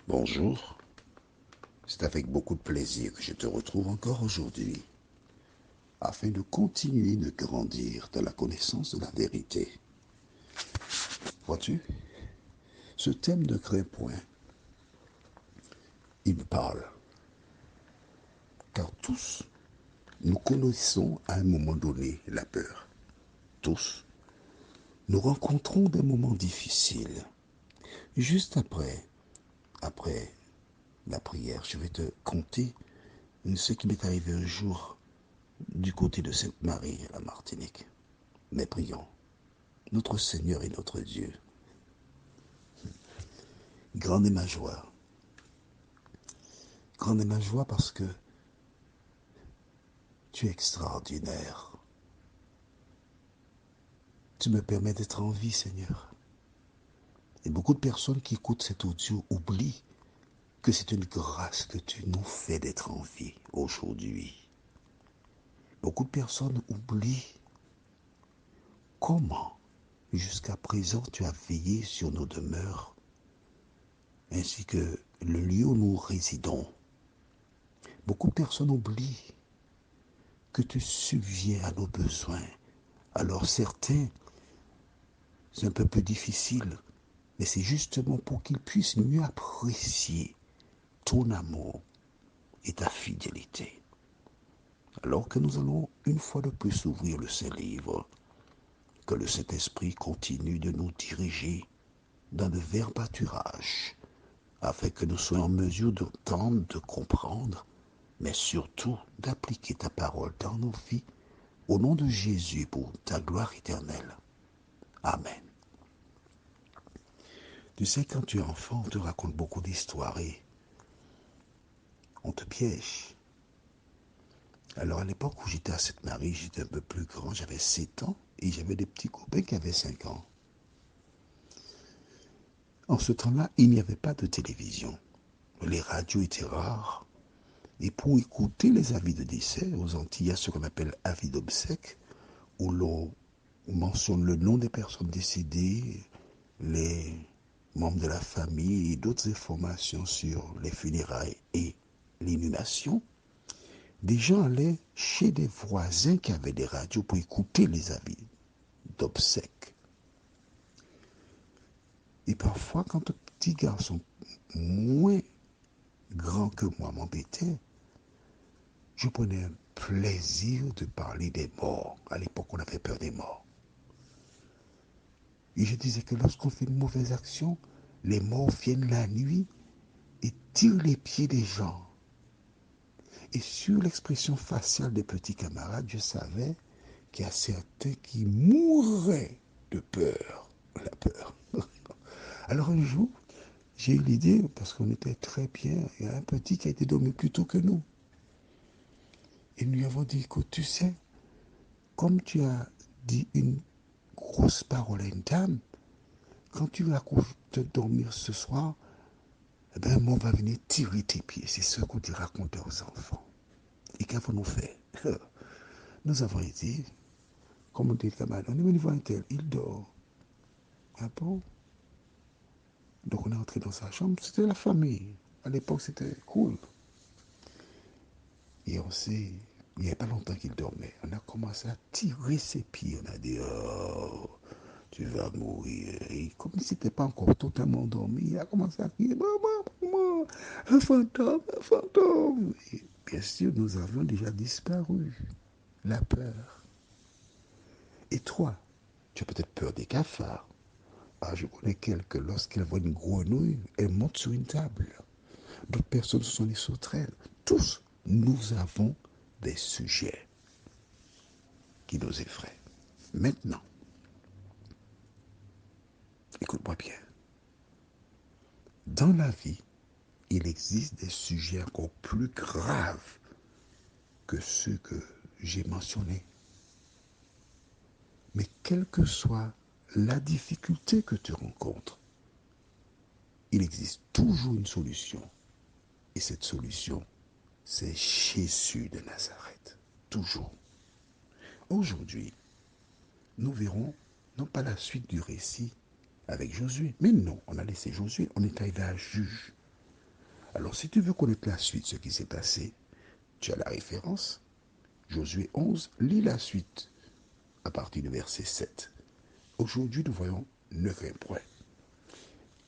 Bonjour, c'est avec beaucoup de plaisir que je te retrouve encore aujourd'hui, afin de continuer de grandir dans la connaissance de la vérité. Vois-tu, ce thème ne craint point, il me parle, car tous, nous connaissons à un moment donné la peur. Tous, nous rencontrons des moments difficiles. Juste après la prière, je vais te conter ce qui m'est arrivé un jour du côté de Sainte-Marie, à la Martinique. Mais prions. Notre Seigneur et notre Dieu, grande est ma joie. Grande est ma joie parce que tu es extraordinaire. Tu me permets d'être en vie, Seigneur. Et beaucoup de personnes qui écoutent cet audio oublient que c'est une grâce que tu nous fais d'être en vie aujourd'hui. Beaucoup de personnes oublient comment, jusqu'à présent, tu as veillé sur nos demeures, ainsi que le lieu où nous résidons. Beaucoup de personnes oublient que tu subviens à nos besoins. Alors certains, c'est un peu plus difficile, mais c'est justement pour qu'ils puissent mieux apprécier ton amour et ta fidélité. Alors que nous allons une fois de plus ouvrir le Saint-Livre, que le Saint-Esprit continue de nous diriger dans le verts pâturage, afin que nous soyons en mesure d'entendre, de comprendre, mais surtout d'appliquer ta parole dans nos vies, au nom de Jésus pour ta gloire éternelle. Amen. Tu sais, quand tu es enfant, on te raconte beaucoup d'histoires et on te piège. Alors à l'époque où j'étais à Sainte-Marie, j'étais un peu plus grand, j'avais 7 ans et j'avais des petits copains qui avaient 5 ans. En ce temps-là, il n'y avait pas de télévision. Les radios étaient rares. Et pour écouter les avis de décès, aux Antilles, il y a ce qu'on appelle avis d'obsèques, où l'on mentionne le nom des personnes décédées, les membres de la famille et d'autres informations sur les funérailles et l'inhumation. Des gens allaient chez des voisins qui avaient des radios pour écouter les avis d'obsèques. Et parfois, quand un petit garçon moins grand que moi m'embêtait, je prenais un plaisir de parler des morts. À l'époque, on avait peur des morts. Et je disais que lorsqu'on fait une mauvaise action, les morts viennent la nuit et tirent les pieds des gens. Et sur l'expression faciale des petits camarades, je savais qu'il y a certains qui mourraient de peur. La peur. Alors un jour, j'ai eu l'idée, parce qu'on était très bien, il y a un petit qui a été dormi plus tôt que nous. Et nous lui avons dit, écoute, tu sais, comme tu as dit une grosse parole à une dame, quand tu vas te dormir ce soir, eh ben, moi, on va venir tirer tes pieds. C'est ce qu'on dit raconter aux enfants. Et qu'avons-nous fait? Nous avons été, comme on dit, camarade, on est venu voir un tel, il dort. Ah bon? Donc on est entré dans sa chambre, c'était la famille. À l'époque, c'était cool. Et on s'est, il n'y avait pas longtemps qu'il dormait. On a commencé à tirer ses pieds. On a dit, oh, tu vas mourir. Et comme il n'était pas encore totalement endormi, il a commencé à crier, maman, maman, un fantôme, un fantôme. Et bien sûr, nous avions déjà disparu. La peur. Et toi, tu as peut-être peur des cafards. Ah, je connais quelques, lorsqu'elles voient une grenouille, elles montent sur une table. D'autres personnes sont les sauterelles. Tous, nous avons des sujets qui nous effraient. Maintenant, écoute-moi bien. Dans la vie, il existe des sujets encore plus graves que ceux que j'ai mentionnés. Mais quelle que soit la difficulté que tu rencontres, il existe toujours une solution. Et cette solution, c'est Jésus de Nazareth. Toujours. Aujourd'hui, nous verrons non pas la suite du récit avec Josué, mais non, on a laissé Josué, on est arrivé à Juge. Alors, si tu veux connaître la suite, ce qui s'est passé, tu as la référence. Josué 11, lis la suite à partir du verset 7. Aujourd'hui, nous voyons 9e point.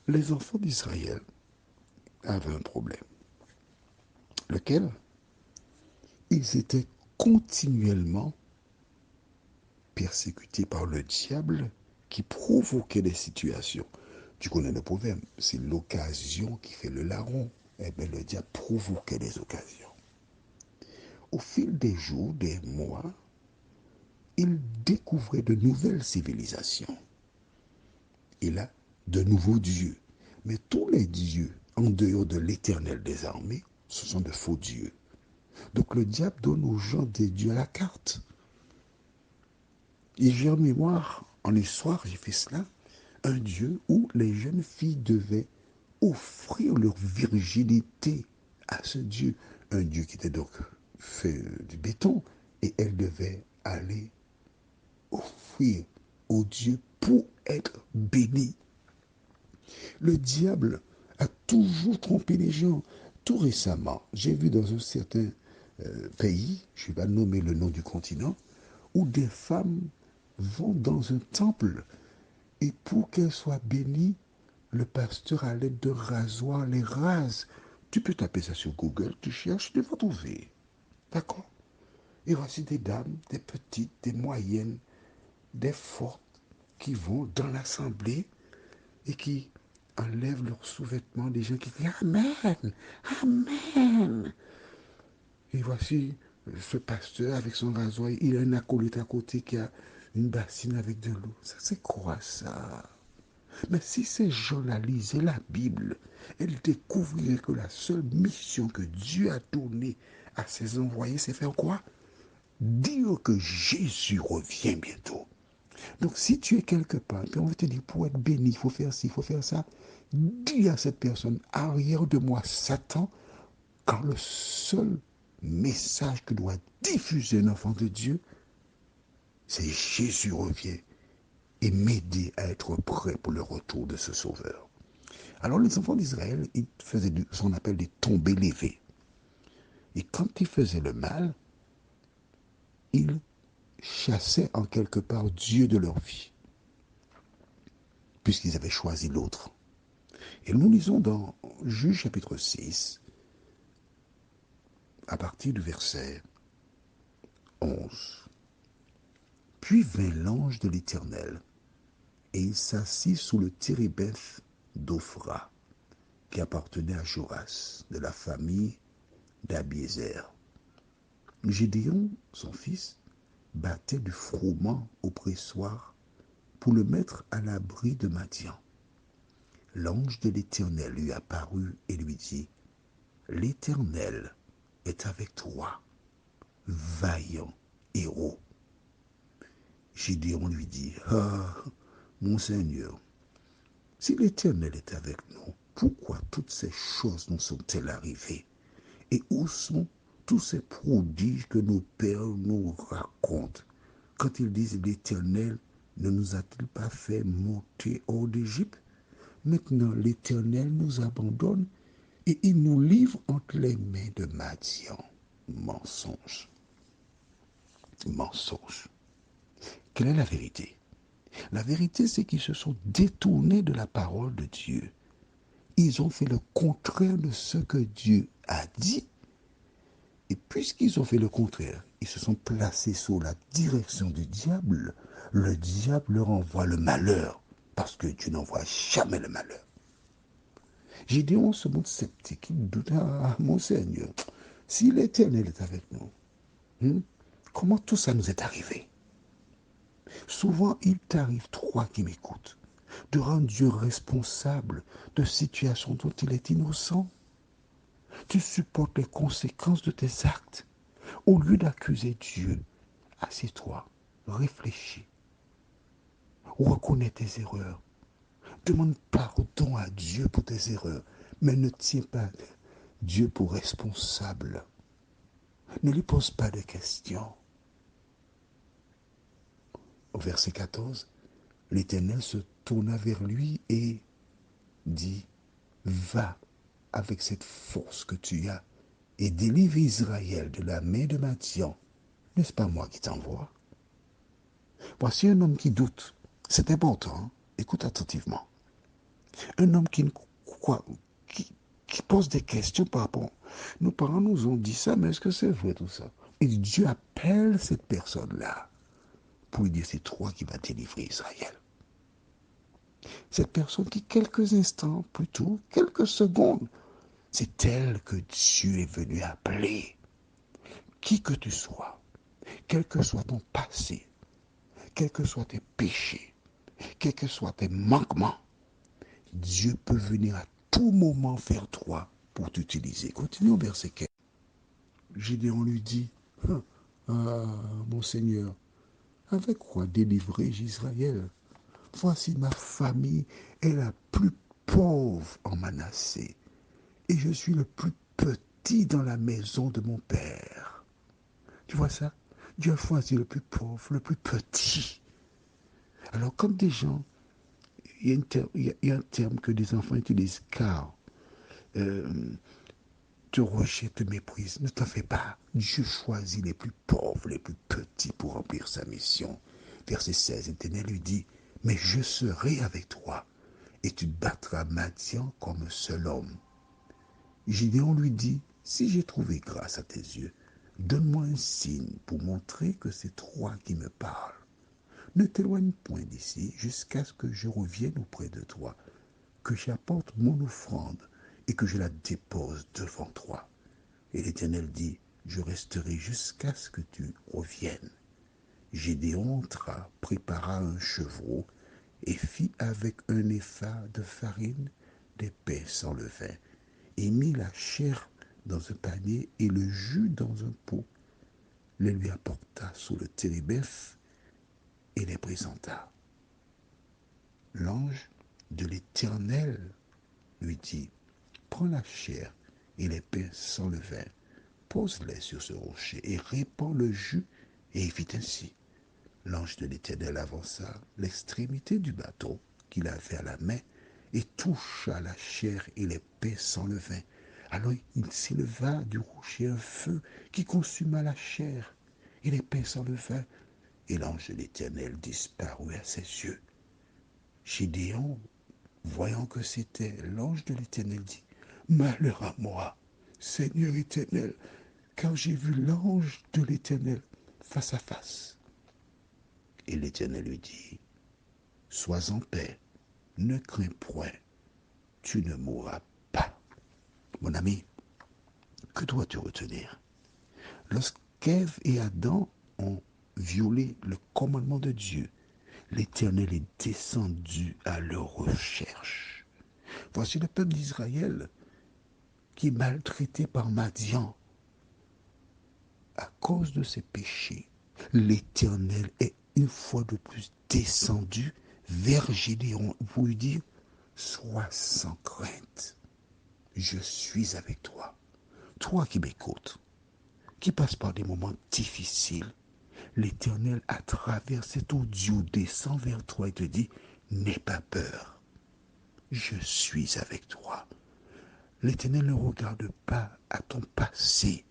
Les enfants d'Israël avaient un problème, lequel ils étaient continuellement persécutés par le diable qui provoquait des situations. Tu connais le proverbe, c'est l'occasion qui fait le larron. Eh bien, le diable provoquait des occasions. Au fil des jours, des mois, il découvrait de nouvelles civilisations. Il a de nouveaux dieux. Mais tous les dieux, en dehors de l'Éternel des armées, ce sont de faux dieux. Donc le diable donne aux gens des dieux à la carte. Et j'ai en mémoire, en histoire, j'ai fait cela, un dieu où les jeunes filles devaient offrir leur virginité à ce dieu. Un dieu qui était donc fait du béton. Et elles devaient aller offrir au Dieu pour être bénies. Le diable a toujours trompé les gens. Tout récemment, j'ai vu dans un certain pays, je ne vais pas nommer le nom du continent, où des femmes vont dans un temple et pour qu'elles soient bénies, le pasteur à l'aide de rasoir les rase. Tu peux taper ça sur Google, tu cherches, tu vas trouver. D'accord? Et voici des dames, des petites, des moyennes, des fortes qui vont dans l'assemblée et qui enlèvent leurs sous-vêtements, des gens qui crient Amen, Amen. Et voici ce pasteur avec son rasoir, il a un acolyte à côté qui a une bassine avec de l'eau. Ça, c'est quoi ça? Mais si ces gens-là lisaient la Bible, ils découvriraient que la seule mission que Dieu a donnée à ses envoyés, c'est faire quoi? Dire que Jésus revient bientôt. Donc si tu es quelque part, puis on va te dire, pour être béni, il faut faire ci, il faut faire ça, dis à cette personne, arrière de moi Satan, quand le seul message que doit diffuser un enfant de Dieu, c'est Jésus revient et m'aider à être prêt pour le retour de ce sauveur. Alors les enfants d'Israël, ils faisaient ce qu'on appelle des tombées levées. Et quand ils faisaient le mal, ils chassaient en quelque part Dieu de leur vie, puisqu'ils avaient choisi l'autre. Et nous lisons dans Juge chapitre 6, à partir du verset 11. Puis vint l'ange de l'Éternel, et il s'assit sous le térébinth d'Ophra, qui appartenait à Joras, de la famille d'Abiézer. Gédéon, son fils, battait du froment au pressoir pour le mettre à l'abri de Madian. L'ange de l'Éternel lui apparut et lui dit, l'Éternel est avec toi, vaillant héros. Gédéon lui dit, ah, mon Seigneur, si l'Éternel est avec nous, pourquoi toutes ces choses nous sont-elles arrivées? Et où sont tous ces prodiges que nos pères nous racontent quand ils disent l'Éternel ne nous a-t-il pas fait monter hors d'Égypte? Maintenant l'Éternel nous abandonne et il nous livre entre les mains de Madian. Mensonge. Mensonge. Quelle est la vérité? La vérité, c'est qu'ils se sont détournés de la parole de Dieu. Ils ont fait le contraire de ce que Dieu a dit. Et puisqu'ils ont fait le contraire, ils se sont placés sous la direction du diable. Le diable leur envoie le malheur, parce que Dieu n'envoie jamais le malheur. Gédéon se montre sceptique. Il doute, ah, mon Seigneur, si l'Éternel est avec nous, comment tout ça nous est arrivé? Souvent, il t'arrive, toi qui m'écoutes, de rendre Dieu responsable de situations dont il est innocent. Tu supportes les conséquences de tes actes. Au lieu d'accuser Dieu, assieds-toi, réfléchis, reconnais tes erreurs, demande pardon à Dieu pour tes erreurs, mais ne tiens pas Dieu pour responsable. Ne lui pose pas de questions. Au verset 14, l'Éternel se tourna vers lui et dit, va avec cette force que tu as et délivre Israël de la main de Madian. N'est-ce pas moi qui t'envoie? Voici un homme qui doute. C'est important. Hein? Écoute attentivement. Un homme qui ne croit, qui pose des questions par rapport. Nos parents nous ont dit ça, mais est-ce que c'est vrai tout ça? Et Dieu appelle cette personne-là pour lui dire c'est toi qui vas délivrer Israël. Cette personne qui, quelques instants plus tôt, quelques secondes, c'est elle que Dieu est venu appeler. Qui que tu sois, quel que soit ton passé, quels que soient tes péchés, quels que soient tes manquements, Dieu peut venir à tout moment vers toi pour t'utiliser. Continue au verset 15. Gédéon lui dit, mon Seigneur, avec quoi délivrer Israël? Voici ma famille est la plus pauvre en Manassé, et je suis le plus petit dans la maison de mon père. Tu vois ça? Dieu a choisi le plus pauvre, le plus petit. Alors, comme des gens, il y a un terme que des enfants utilisent, car te rejette, te méprise. Ne t'en fais pas. Dieu choisit les plus pauvres, les plus petits pour remplir sa mission. Verset 16, l'Éternel lui dit, mais je serai avec toi, et tu battras Madian comme un seul homme. Gédéon lui dit, si j'ai trouvé grâce à tes yeux, donne-moi un signe pour montrer que c'est toi qui me parles. Ne t'éloigne point d'ici jusqu'à ce que je revienne auprès de toi, que j'apporte mon offrande et que je la dépose devant toi. Et l'Éternel dit, je resterai jusqu'à ce que tu reviennes. Gédéon entra, prépara un chevreau et fit avec un épha de farine des pains sans levain, et mit la chair dans un panier et le jus dans un pot, les lui apporta sous le térébinth et les présenta. L'ange de l'Éternel lui dit, prends la chair et les pains sans levain, pose-les sur ce rocher et répands le jus, et il fit ainsi. L'ange de l'Éternel avança l'extrémité du bâton qu'il avait à la main et toucha la chair et les pains sans levain. Alors il s'éleva du rocher un feu qui consuma la chair et les pains sans levain, et l'ange de l'Éternel disparut à ses yeux. Gédéon, voyant que c'était l'ange de l'Éternel, dit, malheur à moi, Seigneur Éternel, car j'ai vu l'ange de l'Éternel face à face. Et l'Éternel lui dit, sois en paix, ne crains point, tu ne mourras pas. Mon ami, que dois-tu retenir? Lorsqu'Ève et Adam ont violé le commandement de Dieu, l'Éternel est descendu à leur recherche. Voici le peuple d'Israël qui est maltraité par Madian à cause de ses péchés. L'Éternel est une fois de plus descendu vers Gédéon pour lui dire, sois sans crainte, je suis avec toi. Toi qui m'écoutes, qui passe par des moments difficiles, l'Éternel, à travers cet audio, descend vers toi et te dit, n'aie pas peur, je suis avec toi. L'Éternel ne regarde pas à ton passé.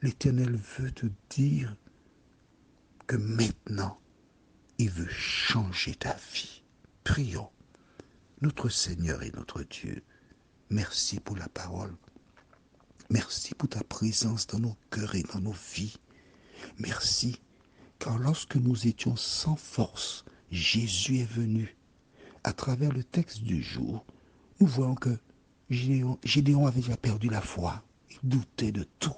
L'Éternel veut te dire que maintenant, il veut changer ta vie. Prions. Notre Seigneur et notre Dieu, merci pour la parole. Merci pour ta présence dans nos cœurs et dans nos vies. Merci, car lorsque nous étions sans force, Jésus est venu. À travers le texte du jour, nous voyons que Gédéon avait déjà perdu la foi. Il doutait de tout.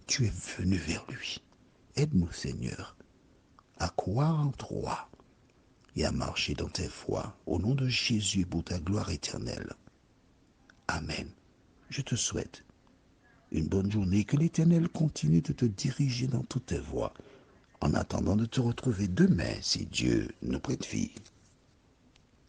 Tu es venu vers lui. Aide-nous, Seigneur, à croire en toi et à marcher dans tes voies. Au nom de Jésus, pour ta gloire éternelle. Amen. Je te souhaite une bonne journée, que l'Éternel continue de te diriger dans toutes tes voies, en attendant de te retrouver demain, si Dieu nous prête vie.